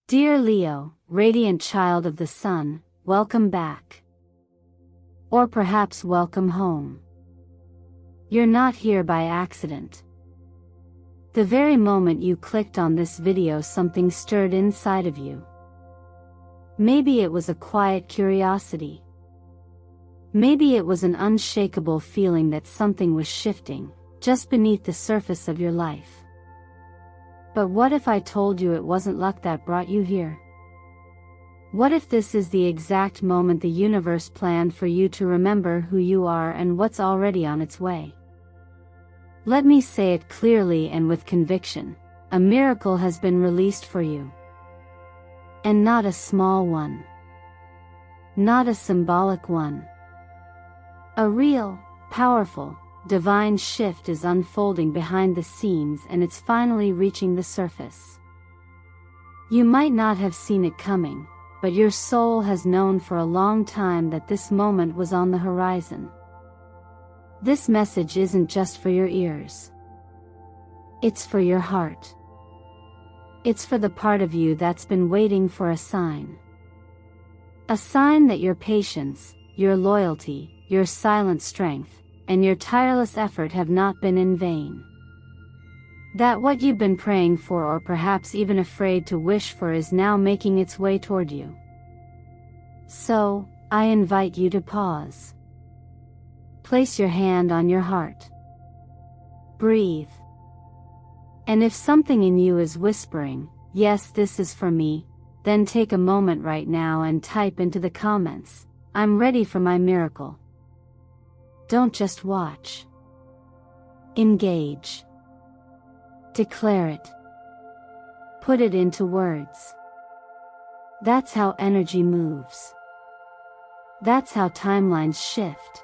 Dear Leo, radiant child of the sun, welcome back. Or perhaps welcome home. You're not here by accident. The very moment you clicked on this video, something stirred inside of you. Maybe it was a quiet curiosity. Maybe it was an unshakable feeling that something was shifting, just beneath the surface of your life. But what if I told you it wasn't luck that brought you here? What if this is the exact moment the universe planned for you to remember who you are and what's already on its way? Let me say it clearly and with conviction, a miracle has been released for you. And not a small one. Not a symbolic one. A real, powerful, divine shift is unfolding behind the scenes, and it's finally reaching the surface. You might not have seen it coming, but your soul has known for a long time that this moment was on the horizon. This message isn't just for your ears. It's for your heart. It's for the part of you that's been waiting for a sign. A sign that your patience, your loyalty, your silent strength, and your tireless effort have not been in vain. That what you've been praying for, or perhaps even afraid to wish for, is now making its way toward you. So, I invite you to pause. Place your hand on your heart. Breathe. And if something in you is whispering, "Yes, this is for me," then take a moment right now and type into the comments, "I'm ready for my miracle." Don't just watch. Engage. Declare it. Put it into words. That's how energy moves. That's how timelines shift.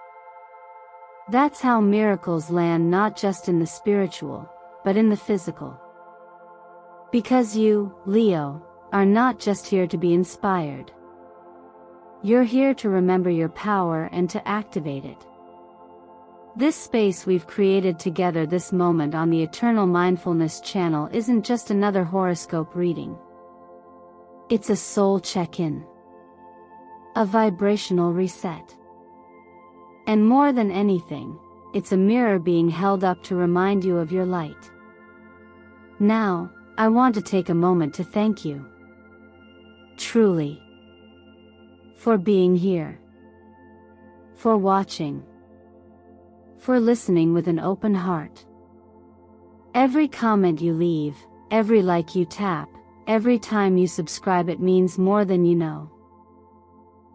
That's how miracles land, not just in the spiritual, but in the physical. Because you, Leo, are not just here to be inspired. You're here to remember your power and to activate it. This space we've created together, this moment on the Eternal Mindfulness channel, isn't just another horoscope reading. It's a soul check-in. A vibrational reset. And more than anything, it's a mirror being held up to remind you of your light. Now, I want to take a moment to thank you. Truly. For being here. For watching. For listening with an open heart. Every comment you leave, every like you tap, every time you subscribe, it means more than you know.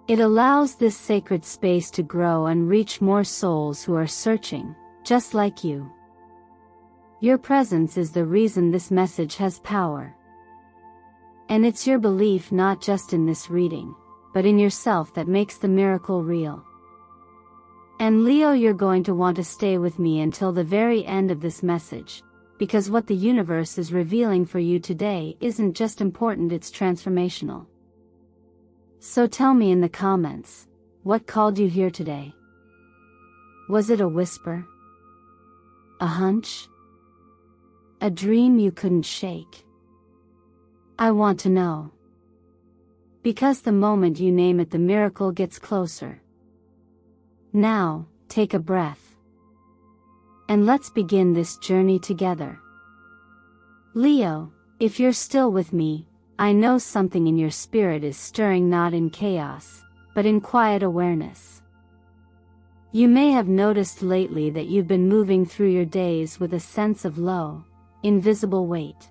It allows this sacred space to grow and reach more souls who are searching, just like you. Your presence is the reason this message has power. And it's your belief, not just in this reading, but in yourself, that makes the miracle real. And Leo, you're going to want to stay with me until the very end of this message, because what the universe is revealing for you today isn't just important, it's transformational. So tell me in the comments, what called you here today? Was it a whisper? A hunch? A dream you couldn't shake? I want to know. Because the moment you name it, the miracle gets closer. Now, take a breath. And let's begin this journey together. Leo, if you're still with me, I know something in your spirit is stirring, not in chaos, but in quiet awareness. You may have noticed lately that you've been moving through your days with a sense of low, invisible weight.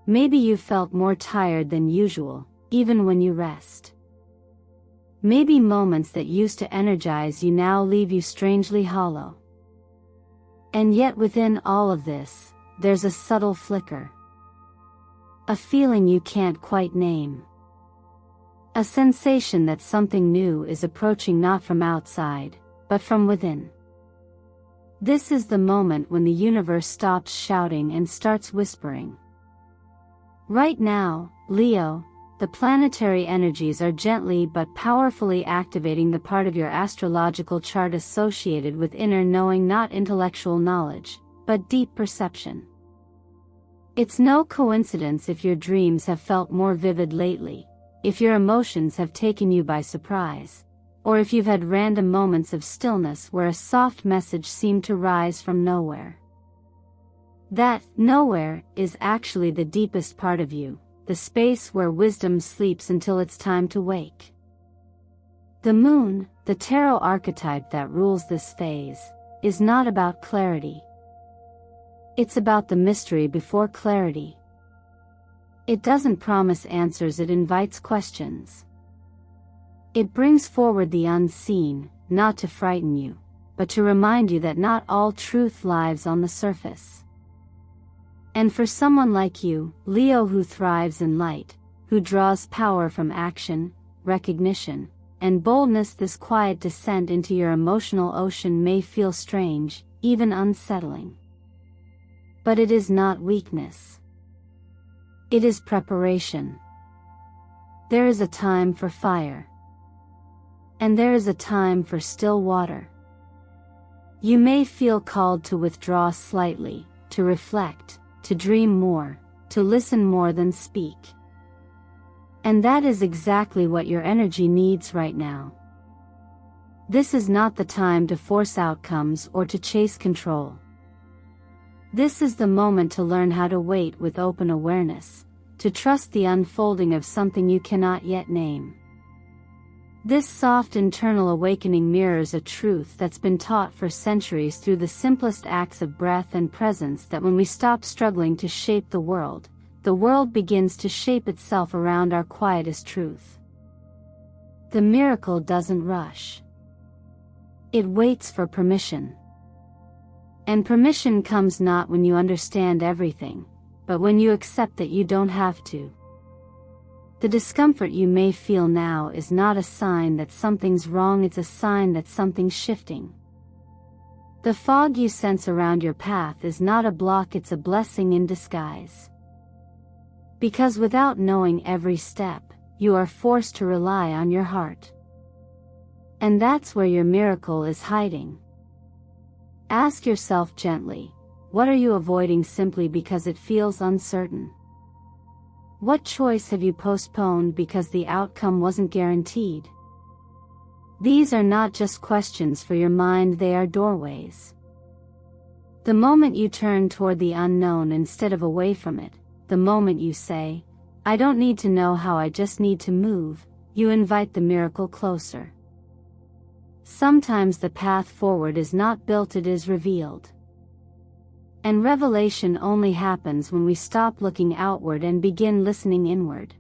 Maybe you felt more tired than usual, even when you rest. Maybe moments that used to energize you now leave you strangely hollow. And yet within all of this, there's a subtle flicker. A feeling you can't quite name. A sensation that something new is approaching, not from outside, but from within. This is the moment when the universe stops shouting and starts whispering. Right now, Leo, the planetary energies are gently but powerfully activating the part of your astrological chart associated with inner knowing, not intellectual knowledge, but deep perception. It's no coincidence if your dreams have felt more vivid lately, if your emotions have taken you by surprise, or if you've had random moments of stillness where a soft message seemed to rise from nowhere. That nowhere is actually the deepest part of you, the space where wisdom sleeps until it's time to wake. The moon, the tarot archetype that rules this phase, is not about clarity. It's about the mystery before clarity. It doesn't promise answers, it invites questions. It brings forward the unseen, not to frighten you, but to remind you that not all truth lies on the surface. And for someone like you, Leo, who thrives in light, who draws power from action, recognition, and boldness, this quiet descent into your emotional ocean may feel strange, even unsettling. But it is not weakness. It is preparation. There is a time for fire. And there is a time for still water. You may feel called to withdraw slightly, to reflect, to dream more, to listen more than speak. And that is exactly what your energy needs right now. This is not the time to force outcomes or to chase control. This is the moment to learn how to wait with open awareness, to trust the unfolding of something you cannot yet name. This soft internal awakening mirrors a truth that's been taught for centuries through the simplest acts of breath and presence, that when we stop struggling to shape the world begins to shape itself around our quietest truth. The miracle doesn't rush. It waits for permission. And permission comes not when you understand everything, but when you accept that you don't have to. The discomfort you may feel now is not a sign that something's wrong, it's a sign that something's shifting. The fog you sense around your path is not a block, it's a blessing in disguise. Because without knowing every step, you are forced to rely on your heart. And that's where your miracle is hiding. Ask yourself gently, what are you avoiding simply because it feels uncertain? What choice have you postponed because the outcome wasn't guaranteed? These are not just questions for your mind, they are doorways. The moment you turn toward the unknown instead of away from it, the moment you say, I don't need to know how, I just need to move, you invite the miracle closer. Sometimes the path forward is not built, it is revealed. And revelation only happens when we stop looking outward and begin listening inward.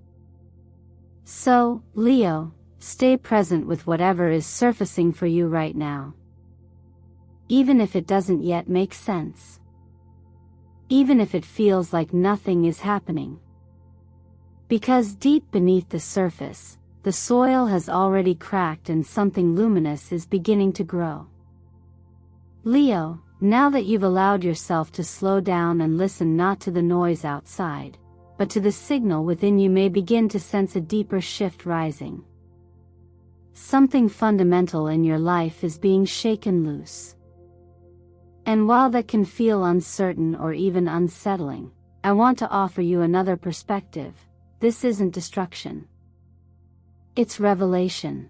So, Leo, stay present with whatever is surfacing for you right now. Even if it doesn't yet make sense. Even if it feels like nothing is happening. Because deep beneath the surface, the soil has already cracked and something luminous is beginning to grow. Leo, now that you've allowed yourself to slow down and listen not to the noise outside, but to the signal within, you may begin to sense a deeper shift rising. Something fundamental in your life is being shaken loose. And while that can feel uncertain or even unsettling, I want to offer you another perspective. This isn't destruction. It's revelation.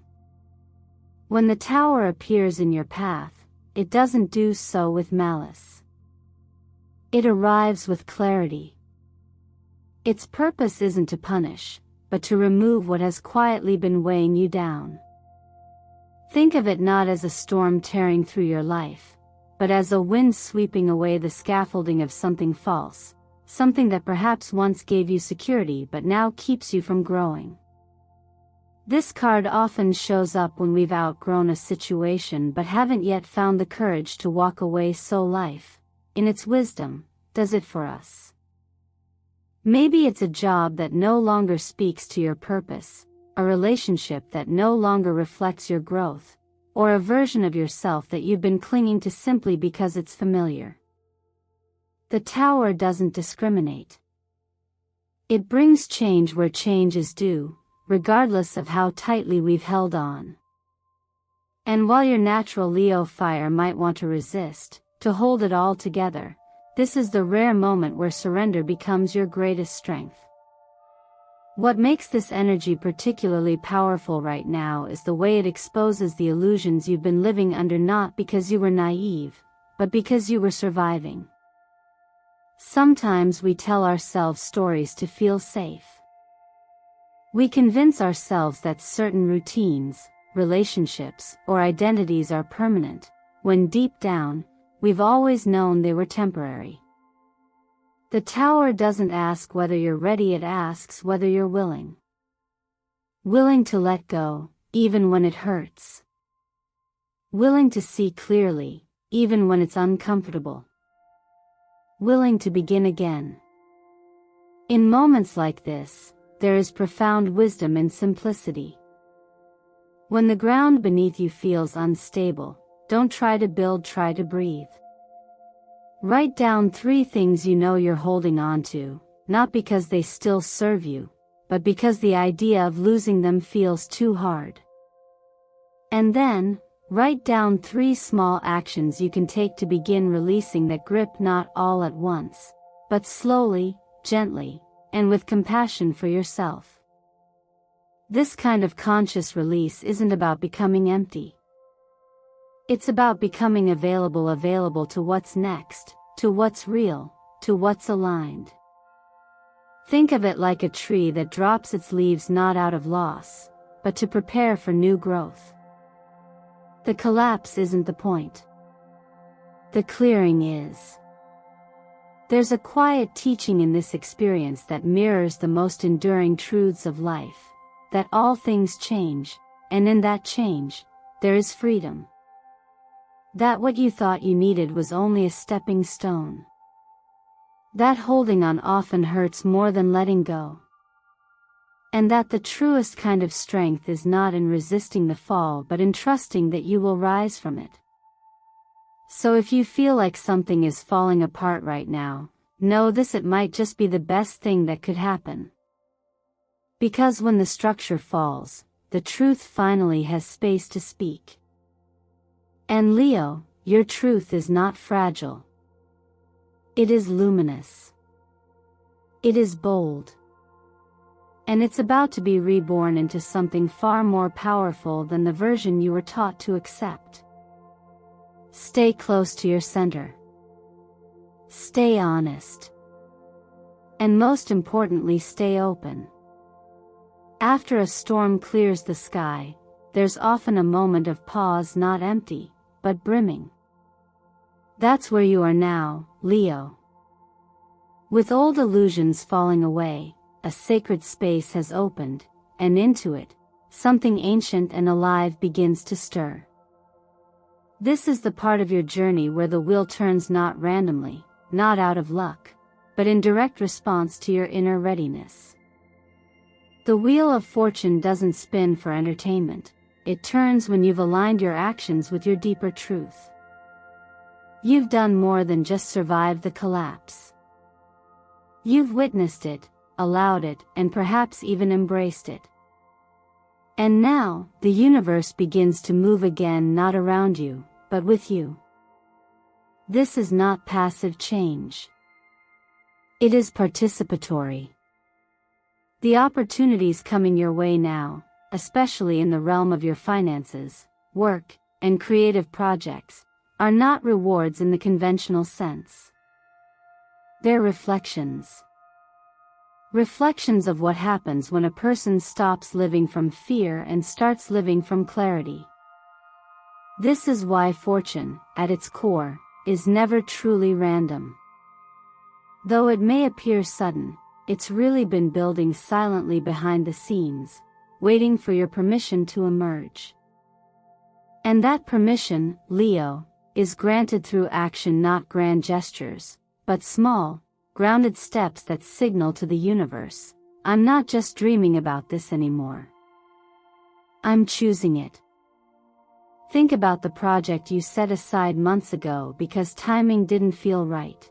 When the tower appears in your path, it doesn't do so with malice. It arrives with clarity. Its purpose isn't to punish, but to remove what has quietly been weighing you down. Think of it not as a storm tearing through your life, but as a wind sweeping away the scaffolding of something false, something that perhaps once gave you security but now keeps you from growing. This card often shows up when we've outgrown a situation but haven't yet found the courage to walk away, so life, in its wisdom, does it for us. Maybe it's a job that no longer speaks to your purpose, a relationship that no longer reflects your growth, or a version of yourself that you've been clinging to simply because it's familiar. The tower doesn't discriminate. It brings change where change is due, regardless of how tightly we've held on. And while your natural Leo fire might want to resist, to hold it all together, This is the rare moment where surrender becomes your greatest strength. What makes this energy particularly powerful right now is the way it exposes the illusions you've been living under, not because you were naive, but because you were surviving. Sometimes we tell ourselves stories to feel safe. We convince ourselves that certain routines, relationships, or identities are permanent, when deep down, we've always known they were temporary. The tower doesn't ask whether you're ready, it asks whether you're willing. Willing to let go, even when it hurts. Willing to see clearly, even when it's uncomfortable. Willing to begin again. In moments like this, there is profound wisdom in simplicity. When the ground beneath you feels unstable, don't try to build, try to breathe. Write down 3 things you know you're holding on to, not because they still serve you, but because the idea of losing them feels too hard. And then, write down 3 small actions you can take to begin releasing that grip, not all at once, but slowly, gently, and with compassion for yourself. This kind of conscious release isn't about becoming empty. It's about becoming available to what's next, to what's real, to what's aligned. Think of it like a tree that drops its leaves not out of loss, but to prepare for new growth. The collapse isn't the point. The clearing is. There's a quiet teaching in this experience that mirrors the most enduring truths of life, that all things change, and in that change, there is freedom. That what you thought you needed was only a stepping stone. That holding on often hurts more than letting go. And that the truest kind of strength is not in resisting the fall but in trusting that you will rise from it. So if you feel like something is falling apart right now, know this: it might just be the best thing that could happen. Because when the structure falls, the truth finally has space to speak. And Leo, your truth is not fragile. It is luminous. It is bold. And it's about to be reborn into something far more powerful than the version you were taught to accept. Stay close to your center. Stay honest. And most importantly, stay open. After a storm clears the sky, there's often a moment of pause, not empty, but brimming. That's where you are now, Leo. With old illusions falling away, a sacred space has opened, and into it, something ancient and alive begins to stir. This is the part of your journey where the wheel turns not randomly, not out of luck, but in direct response to your inner readiness. The wheel of fortune doesn't spin for entertainment, it turns when you've aligned your actions with your deeper truth. You've done more than just survive the collapse. You've witnessed it, allowed it, and perhaps even embraced it. And now, the universe begins to move again, not around you, but with you. This is not passive change. It is participatory. The opportunities coming your way now, especially in the realm of your finances, work, and creative projects, are not rewards in the conventional sense. They're reflections. Reflections of what happens when a person stops living from fear and starts living from clarity. This is why fortune, at its core, is never truly random. Though it may appear sudden, it's really been building silently behind the scenes, waiting for your permission to emerge. And that permission, Leo, is granted through action, not grand gestures, but small, grounded steps that signal to the universe, I'm not just dreaming about this anymore. I'm choosing it. Think about the project you set aside months ago because timing didn't feel right.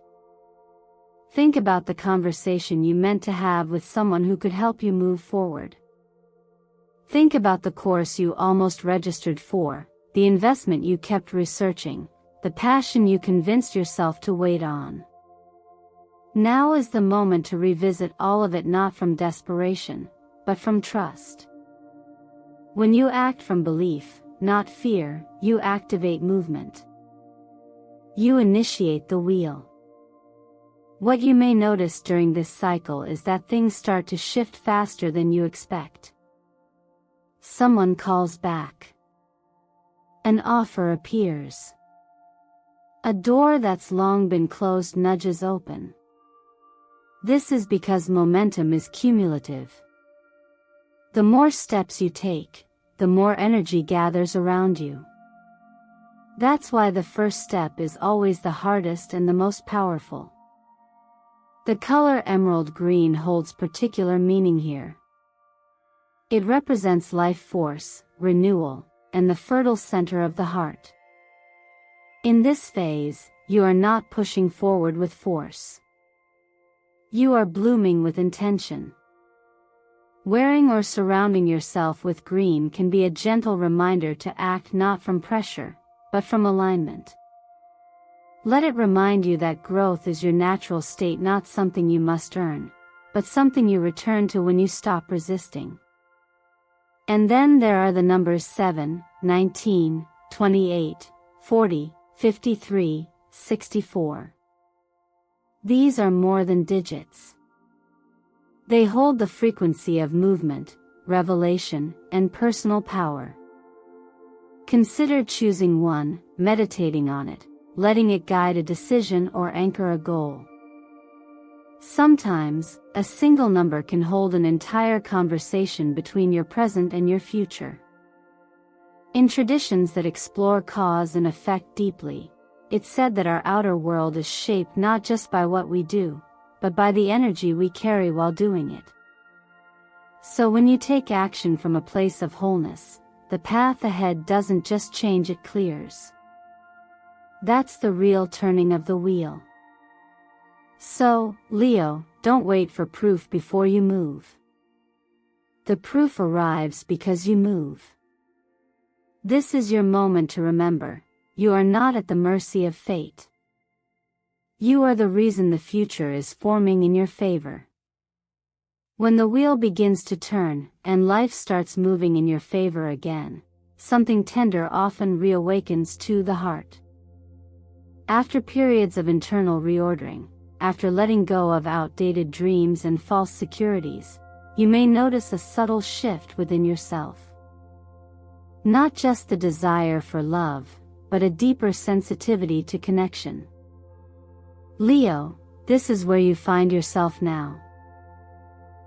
Think about the conversation you meant to have with someone who could help you move forward. Think about the course you almost registered for, the investment you kept researching, the passion you convinced yourself to wait on. Now is the moment to revisit all of it, not from desperation, but from trust. When you act from belief, not fear, you activate movement. You initiate the wheel. What you may notice during this cycle is that things start to shift faster than you expect. Someone calls back. An offer appears. A door that's long been closed nudges open. This is because momentum is cumulative. The more steps you take, the more energy gathers around you. That's why the first step is always the hardest and the most powerful. The color emerald green holds particular meaning here. It represents life force, renewal, and the fertile center of the heart. In this phase, you are not pushing forward with force. You are blooming with intention. Wearing or surrounding yourself with green can be a gentle reminder to act not from pressure, but from alignment. Let it remind you that growth is your natural state, not something you must earn, but something you return to when you stop resisting. And then there are the numbers 7, 19, 28, 40, 53, 64. These are more than digits. They hold the frequency of movement, revelation, and personal power. Consider choosing one, meditating on it, letting it guide a decision or anchor a goal. Sometimes, a single number can hold an entire conversation between your present and your future. In traditions that explore cause and effect deeply, it's said that our outer world is shaped not just by what we do, but by the energy we carry while doing it. So when you take action from a place of wholeness, the path ahead doesn't just change, it clears. That's the real turning of the wheel. So, Leo, don't wait for proof before you move. The proof arrives because you move. This is your moment to remember, you are not at the mercy of fate. You are the reason the future is forming in your favor. When the wheel begins to turn, and life starts moving in your favor again, something tender often reawakens to the heart. After periods of internal reordering, after letting go of outdated dreams and false securities, you may notice a subtle shift within yourself. Not just the desire for love, but a deeper sensitivity to connection. Leo, this is where you find yourself now.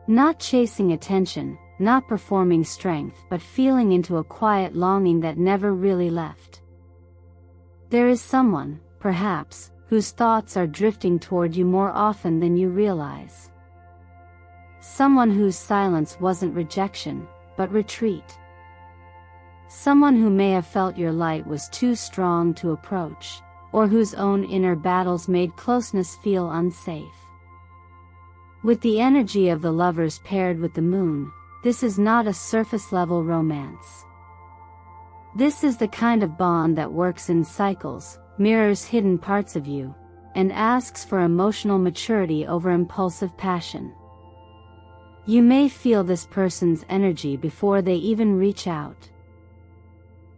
Not chasing attention, not performing strength, but feeling into a quiet longing that never really left. There is someone, perhaps, whose thoughts are drifting toward you more often than you realize. Someone whose silence wasn't rejection, but retreat. Someone who may have felt your light was too strong to approach, or whose own inner battles made closeness feel unsafe. With the energy of the lovers paired with the moon, this is not a surface-level romance. This is the kind of bond that works in cycles, mirrors hidden parts of you, and asks for emotional maturity over impulsive passion. You may feel this person's energy before they even reach out.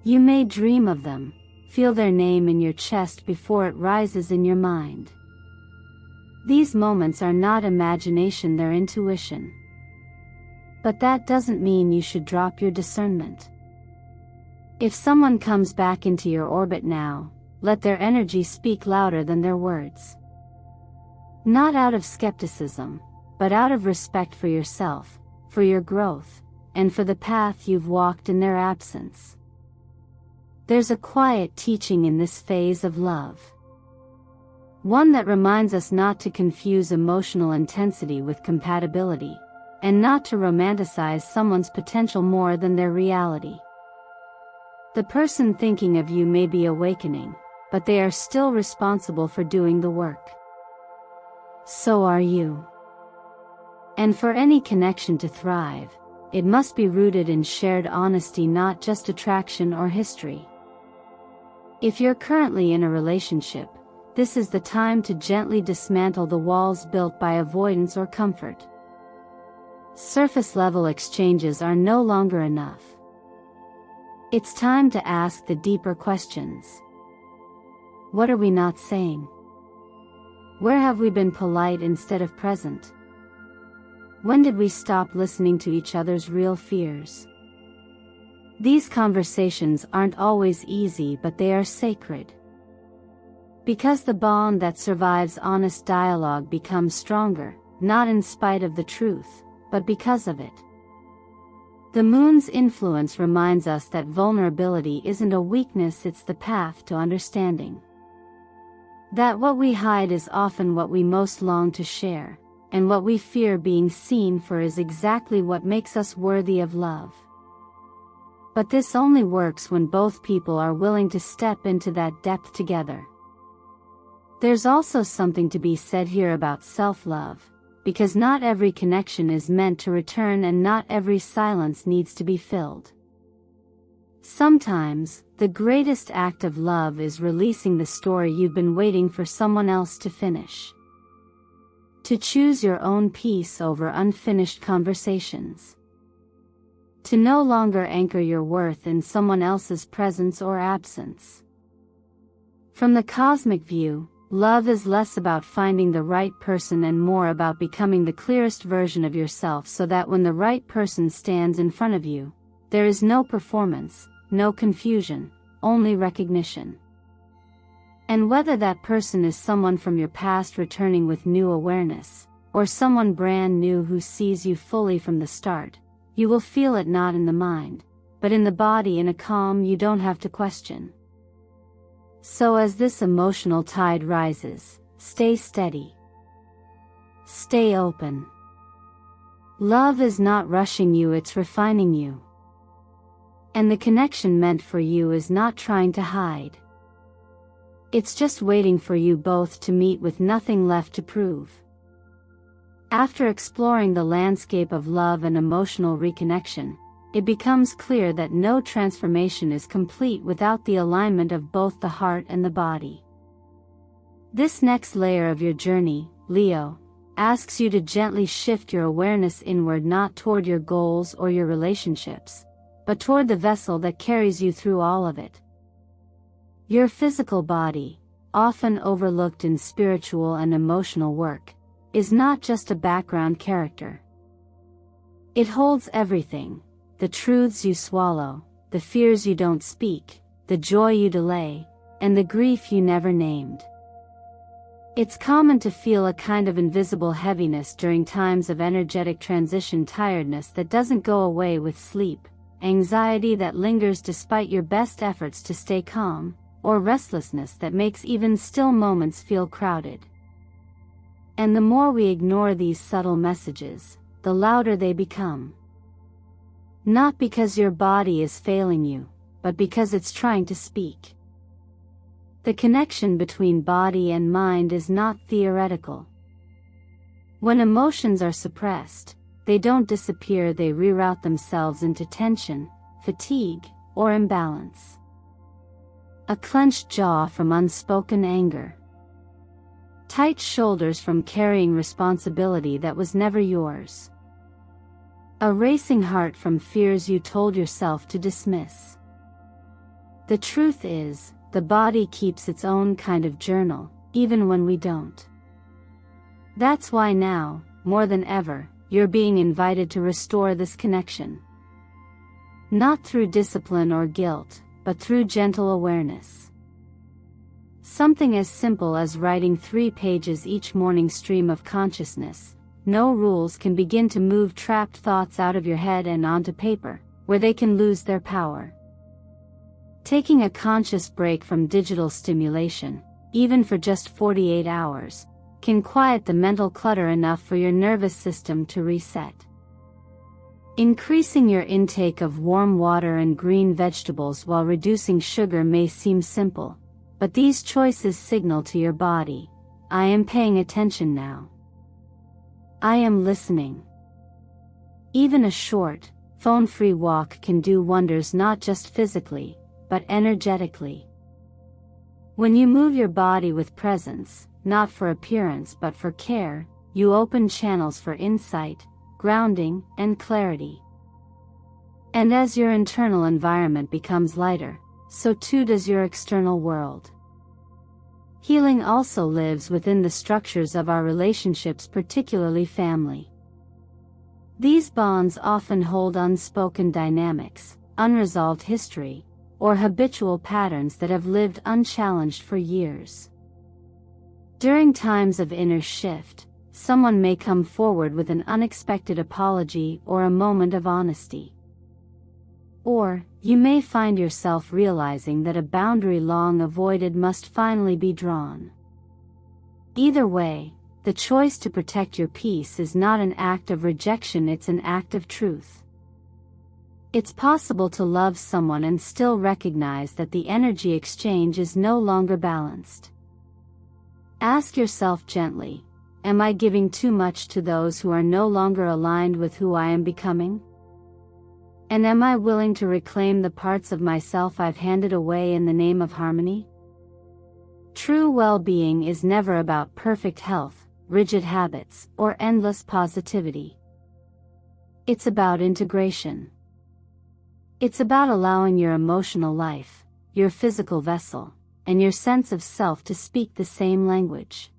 You may dream of them, feel their name in your chest before it rises in your mind. These moments are not imagination, they're intuition. But that doesn't mean you should drop your discernment. If someone comes back into your orbit now, let their energy speak louder than their words. Not out of skepticism, but out of respect for yourself, for your growth, and for the path you've walked in their absence. There's a quiet teaching in this phase of love. One that reminds us not to confuse emotional intensity with compatibility, and not to romanticize someone's potential more than their reality. The person thinking of you may be awakening, but they are still responsible for doing the work. So are you. And for any connection to thrive, it must be rooted in shared honesty, not just attraction or history. If you're currently in a relationship, this is the time to gently dismantle the walls built by avoidance or comfort. Surface-level exchanges are no longer enough. It's time to ask the deeper questions. What are we not saying? Where have we been polite instead of present? When did we stop listening to each other's real fears? These conversations aren't always easy, but they are sacred. Because the bond that survives honest dialogue becomes stronger, not in spite of the truth, but because of it. The moon's influence reminds us that vulnerability isn't a weakness, it's the path to understanding. That what we hide is often what we most long to share, and what we fear being seen for is exactly what makes us worthy of love. But this only works when both people are willing to step into that depth together. There's also something to be said here about self-love, because not every connection is meant to return and not every silence needs to be filled. Sometimes, the greatest act of love is releasing the story you've been waiting for someone else to finish. To choose your own peace over unfinished conversations. To no longer anchor your worth in someone else's presence or absence. From the cosmic view, love is less about finding the right person and more about becoming the clearest version of yourself, so that when the right person stands in front of you, there is no performance, no confusion, only recognition. And whether that person is someone from your past returning with new awareness, or someone brand new who sees you fully from the start, you will feel it not in the mind, but in the body, in a calm you don't have to question. So as this emotional tide rises, stay steady. Stay open. Love is not rushing you, it's refining you. And the connection meant for you is not trying to hide. It's just waiting for you both to meet with nothing left to prove. After exploring the landscape of love and emotional reconnection, it becomes clear that no transformation is complete without the alignment of both the heart and the body. This next layer of your journey, Leo, asks you to gently shift your awareness inward, not toward your goals or your relationships, but toward the vessel that carries you through all of it. Your physical body, often overlooked in spiritual and emotional work, is not just a background character. It holds everything: the truths you swallow, the fears you don't speak, the joy you delay, and the grief you never named. It's common to feel a kind of invisible heaviness during times of energetic transition, tiredness that doesn't go away with sleep, anxiety that lingers despite your best efforts to stay calm, or restlessness that makes even still moments feel crowded. And the more we ignore these subtle messages, the louder they become. Not because your body is failing you, but because it's trying to speak. The connection between body and mind is not theoretical. When emotions are suppressed, they don't disappear, they reroute themselves into tension, fatigue, or imbalance. A clenched jaw from unspoken anger. Tight shoulders from carrying responsibility that was never yours. A racing heart from fears you told yourself to dismiss. The truth is, the body keeps its own kind of journal, even when we don't. That's why now, more than ever, you're being invited to restore this connection. Not through discipline or guilt, but through gentle awareness. Something as simple as writing 3 pages each morning, stream of consciousness. No rules, can begin to move trapped thoughts out of your head and onto paper, where they can lose their power. Taking a conscious break from digital stimulation, even for just 48 hours, can quiet the mental clutter enough for your nervous system to reset. Increasing your intake of warm water and green vegetables while reducing sugar may seem simple, but these choices signal to your body, I am paying attention now. I am listening. Even a short, phone-free walk can do wonders, not just physically, but energetically. When you move your body with presence, not for appearance but for care, you open channels for insight, grounding, and clarity. And as your internal environment becomes lighter, so too does your external world. Healing also lives within the structures of our relationships, particularly family. These bonds often hold unspoken dynamics, unresolved history, or habitual patterns that have lived unchallenged for years. During times of inner shift, someone may come forward with an unexpected apology or a moment of honesty. Or, you may find yourself realizing that a boundary long avoided must finally be drawn. Either way, the choice to protect your peace is not an act of rejection, it's an act of truth. It's possible to love someone and still recognize that the energy exchange is no longer balanced. Ask yourself gently, am I giving too much to those who are no longer aligned with who I am becoming? And am I willing to reclaim the parts of myself I've handed away in the name of harmony? True well-being is never about perfect health, rigid habits, or endless positivity. It's about integration. It's about allowing your emotional life, your physical vessel, and your sense of self to speak the same language.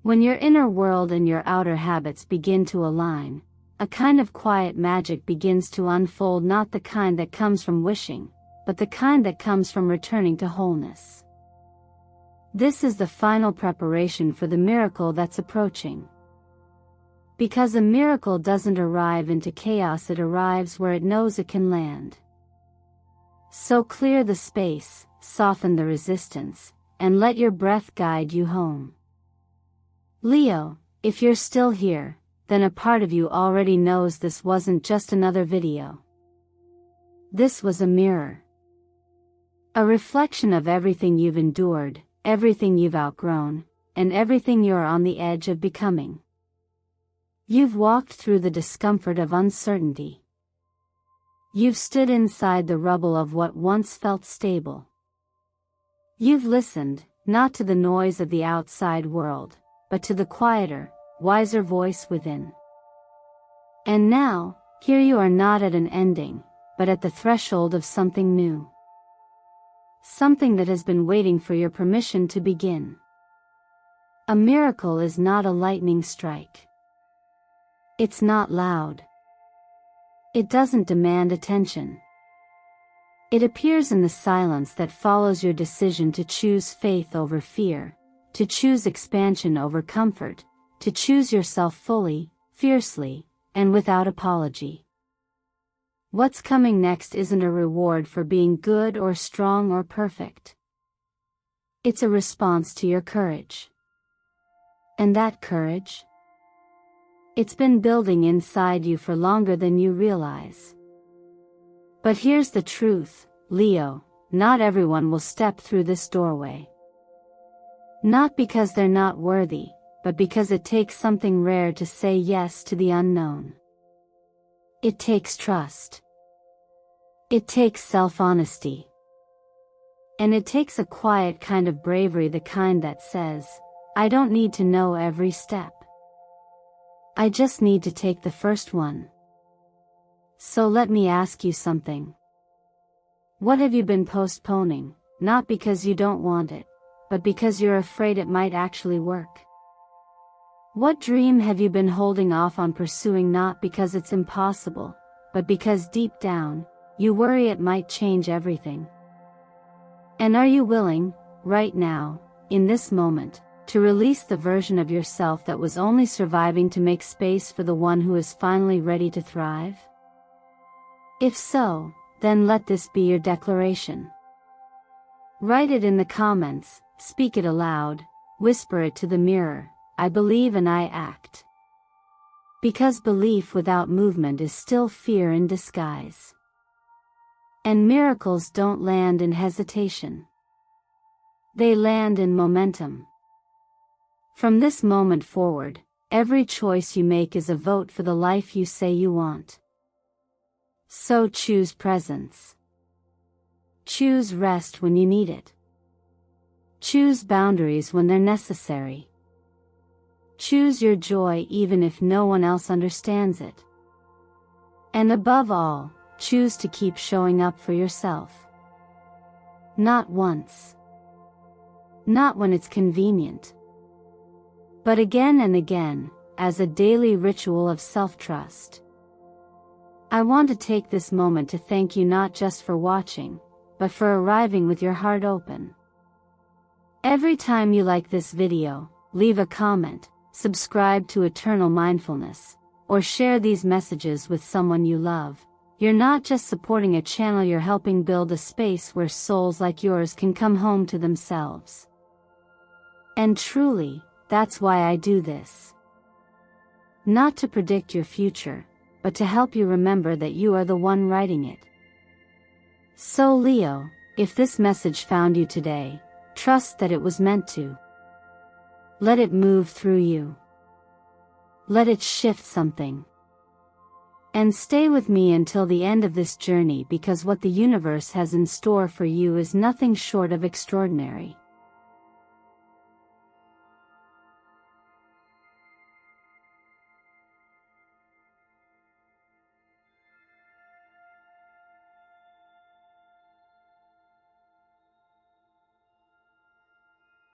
When your inner world and your outer habits begin to align, a kind of quiet magic begins to unfold, not the kind that comes from wishing, but the kind that comes from returning to wholeness. This is the final preparation for the miracle that's approaching. Because a miracle doesn't arrive into chaos, it arrives where it knows it can land. So clear the space, soften the resistance, and let your breath guide you home. Leo, if you're still here, then a part of you already knows this wasn't just another video. This was a mirror. A reflection of everything you've endured, everything you've outgrown, and everything you're on the edge of becoming. You've walked through the discomfort of uncertainty. You've stood inside the rubble of what once felt stable. You've listened, not to the noise of the outside world, but to the quieter, wiser voice within. And now, here you are, not at an ending, but at the threshold of something new. Something that has been waiting for your permission to begin. A miracle is not a lightning strike. It's not loud. It doesn't demand attention. It appears in the silence that follows your decision to choose faith over fear, to choose expansion over comfort, to choose yourself fully, fiercely, and without apology. What's coming next isn't a reward for being good or strong or perfect. It's a response to your courage. And that courage? It's been building inside you for longer than you realize. But here's the truth, Leo, not everyone will step through this doorway. Not because they're not worthy, but because it takes something rare to say yes to the unknown. It takes trust. It takes self-honesty. And it takes a quiet kind of bravery, the kind that says, I don't need to know every step. I just need to take the first one. So let me ask you something. What have you been postponing, not because you don't want it, but because you're afraid it might actually work? What dream have you been holding off on pursuing, not because it's impossible, but because deep down, you worry it might change everything? And are you willing, right now, in this moment, to release the version of yourself that was only surviving to make space for the one who is finally ready to thrive? If so, then let this be your declaration. Write it in the comments, speak it aloud, whisper it to the mirror. I believe and I act. Because belief without movement is still fear in disguise. And miracles don't land in hesitation. They land in momentum. From this moment forward, every choice you make is a vote for the life you say you want. So choose presence. Choose rest when you need it. Choose boundaries when they're necessary. Choose your joy even if no one else understands it. And above all, choose to keep showing up for yourself. Not once. Not when it's convenient. But again and again, as a daily ritual of self-trust. I want to take this moment to thank you not just for watching, but for arriving with your heart open. Every time you like this video, leave a comment, subscribe to Eternal Mindfulness, or share these messages with someone you love, you're not just supporting a channel, you're helping build a space where souls like yours can come home to themselves. And truly, that's why I do this. Not to predict your future, but to help you remember that you are the one writing it. So Leo, if this message found you today, trust that it was meant to. Let it move through you. Let it shift something. And stay with me until the end of this journey, because what the universe has in store for you is nothing short of extraordinary.